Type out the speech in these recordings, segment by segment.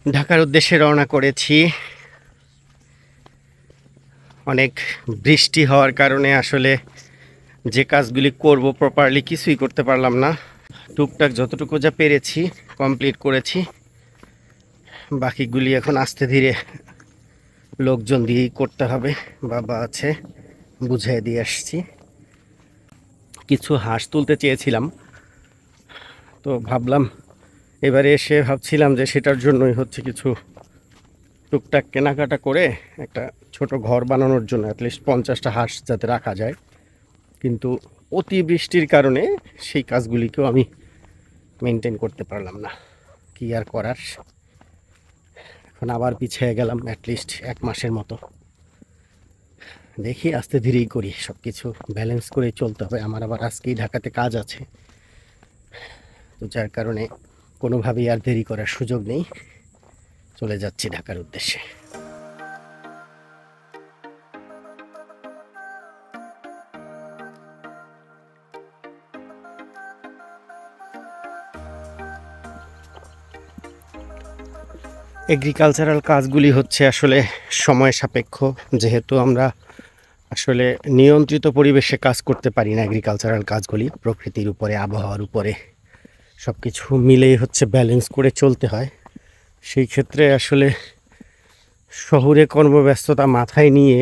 ঢাকার উদ্দেশ্যে রওনা করেছি। অনেক বৃষ্টি হওয়ার কারণে আসলে যে কাজগুলি করব প্রপারলি কিছুই করতে পারলাম না। টুকটাক যতটুকু যা পেরেছি কমপ্লিট করেছি, বাকিগুলি এখন আস্তে ধীরে লোকজন দিয়েই করতে হবে। বাবা আছে, বুঝিয়ে দিয়ে আসছি। কিছু হাঁস তুলতে চেয়েছিলাম, তো ভাবলাম এবারে এসে ভাবছিলাম যে সেটার জন্যই হচ্ছে কিছু টুকটাক কেনাকাটা করে একটা ছোট ঘর বানানোর জন্য অ্যাটলিস্ট 50টা হাঁস যাতে রাখা যায়। কিন্তু অতিবৃষ্টির কারণে সেই কাজগুলিকেও আমি মেনটেন করতে পারলাম না। কি আর করার, এখন আবার পিছিয়ে গেলাম অ্যাটলিস্ট 1 মাসের মতো। দেখি আস্তে ধীরেই করি, সব কিছু ব্যালেন্স করে চলতে হবে। আমার আবার আজকেই ঢাকাতে কাজ আছে, তো যার কারণে কোনোভাবেই আর দেরি করার সুযোগ নেই। চলে যাচ্ছি ঢাকার উদ্দেশ্যে। এগ্রিকালচারাল কাজগুলি হচ্ছে আসলে সময় সাপেক্ষ, যেহেতু আমরা আসলে নিয়ন্ত্রিত পরিবেশে কাজ করতে পারি না। এগ্রিকালচারাল কাজগুলি প্রকৃতির উপরে, আবহাওয়ার উপরে সব কিছু মিলেই হচ্ছে ব্যালেন্স করে চলতে হয়। সেই ক্ষেত্রে আসলে শহুরে কর্মব্যস্ততা মাথায় নিয়ে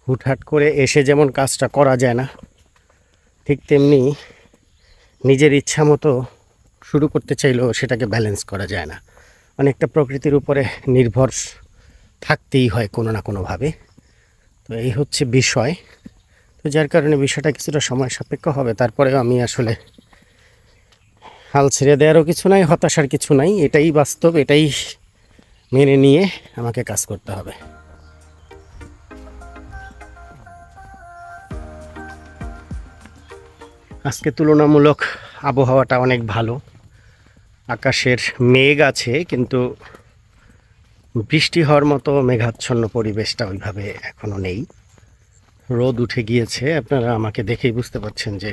হুটহাট করে এসে যেমন কাজটা করা যায় না, ঠিক তেমনি নিজের ইচ্ছা মতো শুরু করতে চাইলেও সেটাকে ব্যালেন্স করা যায় না। অনেকটা প্রকৃতির উপরে নির্ভর থাকতেই হয় কোনো না কোনোভাবে। তো এই হচ্ছে বিষয়। তো যার কারণে বিষয়টা কিছুটা সময় সাপেক্ষ হবে। তারপরেও আমি আসলে হাল ছেড়ে দেওয়ারও কিছু নাই, হতাশার কিছু নাই। এটাই বাস্তব, এটাই মেনে নিয়ে আমাকে কাজ করতে হবে। আজকে তুলনামূলক আবহাওয়াটা অনেক ভালো। আকাশের মেঘ আছে, কিন্তু বৃষ্টি হওয়ার মতো মেঘাচ্ছন্ন পরিবেশটা ওইভাবে এখনও নেই। রোদ উঠে গিয়েছে, আপনারা আমাকে দেখেই বুঝতে পারছেন যে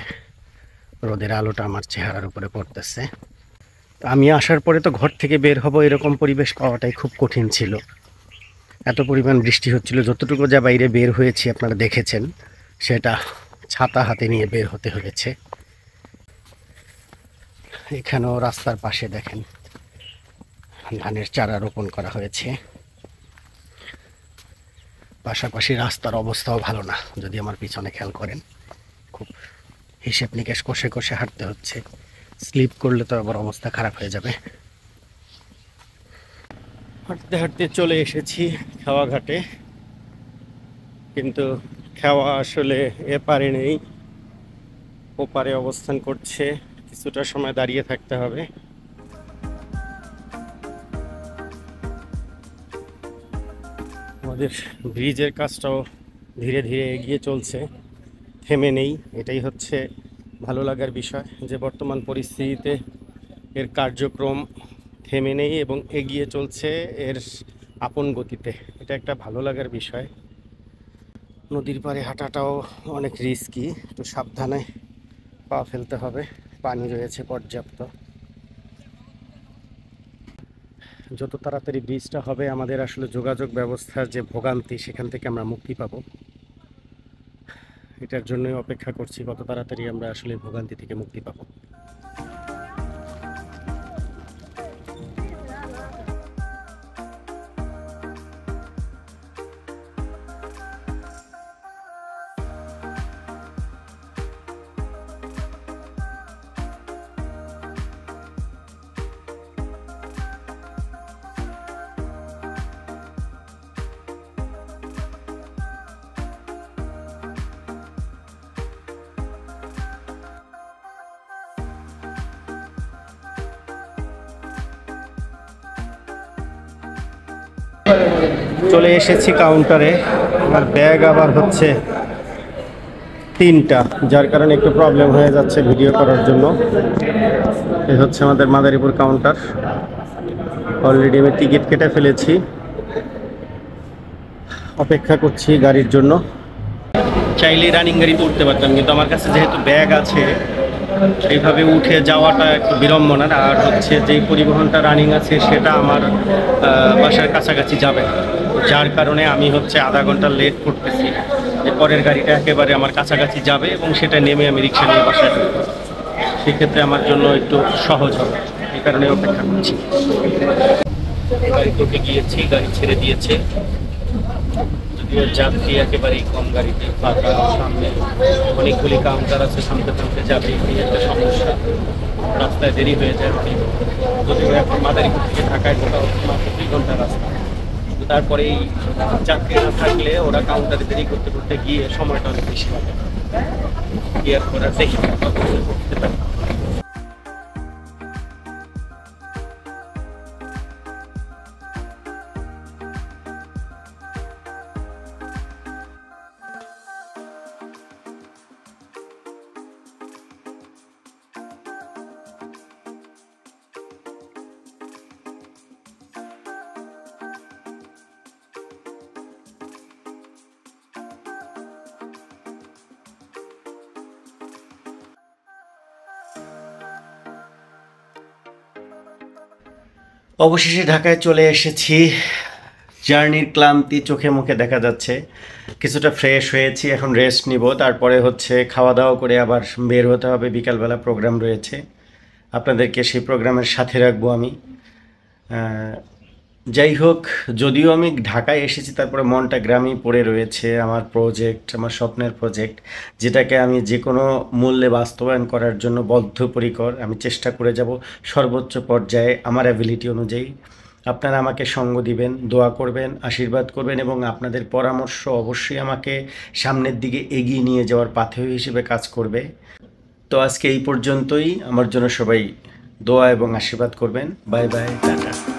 রোদের আলোটা আমার চেহারার উপরে পড়তেছে। আমি আসার পরে তো ঘর থেকে বের হব এরকম পরিবেশ পাওয়াটাই খুব কঠিন ছিল। এত পরিমাণ বৃষ্টি হচ্ছিল, যতটুকু যা বাইরে বের হয়েছি আপনারা দেখেছেন, সেটা ছাতা হাতে নিয়ে বের হতে হয়েছে। এখানেও রাস্তার পাশে দেখেন ধানের চারা রোপণ করা হয়েছে। পাশাপাশি রাস্তার অবস্থাও ভালো না, যদি আমার পিছনে খেয়াল করেন, খুব হিসেব নিকেশ কষে কষে হাঁটতে হচ্ছে। স্লিপ করলে তো আবার অবস্থা খারাপ হয়ে যাবে। হাঁটতে হাঁটতে চলে এসেছি খেওয়া ঘাটে, কিন্তু খেওয়া আসলে এপারে নেই, ওপারে অবস্থান করছে। কিছুটা সময় দাঁড়িয়ে থাকতে হবে। আমাদের ব্রিজের কাজটাও ধীরে ধীরে এগিয়ে চলছে, থেমে নেই। এটাই হচ্ছে ভালো লাগার বিষয়, যে বর্তমান পরিস্থিতিতে এর কার্যক্রম থেমে নেই এবং এগিয়ে চলছে এর আপন গতিতে। এটা একটা ভালো লাগার বিষয়। নদীর পাড়ে হাঁটাটাও অনেক রিস্কি, একটু সাবধানে পা ফেলতে হবে। পানি রয়েছে পর্যাপ্ত। যত তাড়াতাড়ি ব্রিজটা হবে, আমাদের আসলে যোগাযোগ ব্যবস্থার যে ভোগান্তি, সেখান থেকে আমরা মুক্তি পাব। এটার জন্যই অপেক্ষা করছি, কত তাড়াতাড়ি আমরা আসলে ভোগান্তি থেকে মুক্তি পাব। চলে এসেছি কাউন্টারে। আমার ব্যাগ আবার হচ্ছে 3টা, যার কারণে একটু প্রবলেম হয়ে যাচ্ছে ভিডিও করার জন্য। এই হচ্ছে আমাদের মাদারীপুর কাউন্টার। অলরেডি আমি টিকিট কেটে ফেলেছি, অপেক্ষা করছি গাড়ির জন্য। চাইলে রানিং গাড়িতে উঠতে পারতাম, কিন্তু আমার কাছে যেহেতু ব্যাগ আছে এইভাবে উঠে যাওয়াটা একটু বিড়ম্বনার। আর হচ্ছে যেই পরিবহনটা রানিং আছে সেটা আমার বাসার কাছাকাছি যাবে না, যার কারণে আমি হচ্ছে আধা ঘন্টা লেট করতেছি। পরের গাড়িটা একেবারে আমার কাছাকাছি যাবে এবং সেটা নেমে আমি রিক্সা নিয়ে বাসায় ঢুকবো। সেক্ষেত্রে আমার জন্য একটু সহজ হবে, এই কারণে অপেক্ষা করছি। গাড়ি ঢুকে গিয়েছি, গাড়ি ছেড়ে দিয়েছে, যদিও যাত্রী একেবারেই কম, গাড়িতে ফাঁকা, সামনে অনেকগুলি কাউন্টার আছে, সামনে সামনে যাবে, এই একটা সমস্যা, রাস্তায় দেরি হয়ে যায় অনেক। যদিও এখন মাদারীপুর থেকে ঢাকায় ঢোকা হচ্ছে মাত্র 2 ঘন্টার রাস্তা, কিন্তু তারপরে এই যাত্রী না থাকলে ওরা কাউন্টারে দেরি করতে করতে গিয়ে সময়টা অনেক বেশি লাগে। গিয়ে ওরা দেখি করতে পারে। অবশেষে ঢাকায় চলে এসেছি। জার্নির ক্লান্তি চোখে মুখে দেখা যাচ্ছে। কিছুটা ফ্রেশ হয়েছি, এখন রেস্ট নিব, তারপরে হচ্ছে খাওয়া দাওয়া করে আবার বের হতে হবে। বিকালবেলা প্রোগ্রাম রয়েছে, আপনাদেরকে সেই প্রোগ্রামের সাথে রাখবো আমি। যাই হোক, যদিও আমি ঢাকায় এসেছি, তারপরে মনটা গ্রামেই পড়ে রয়েছে। আমার প্রজেক্ট, আমার স্বপ্নের প্রজেক্ট, যেটাকে আমি যে কোনো মূল্যে বাস্তবায়ন করার জন্য বদ্ধপরিকর। আমি চেষ্টা করে যাব সর্বোচ্চ পর্যায়ে আমার অ্যাবিলিটি অনুযায়ী। আপনারা আমাকে সঙ্গ দিবেন, দোয়া করবেন, আশীর্বাদ করবেন এবং আপনাদের পরামর্শ অবশ্যই আমাকে সামনের দিকে এগিয়ে নিয়ে যাওয়ার পাথেয় হিসেবে কাজ করবে। তো আজকে এই পর্যন্তই। আমার জন্য সবাই দোয়া এবং আশীর্বাদ করবেন। Bye bye, tata.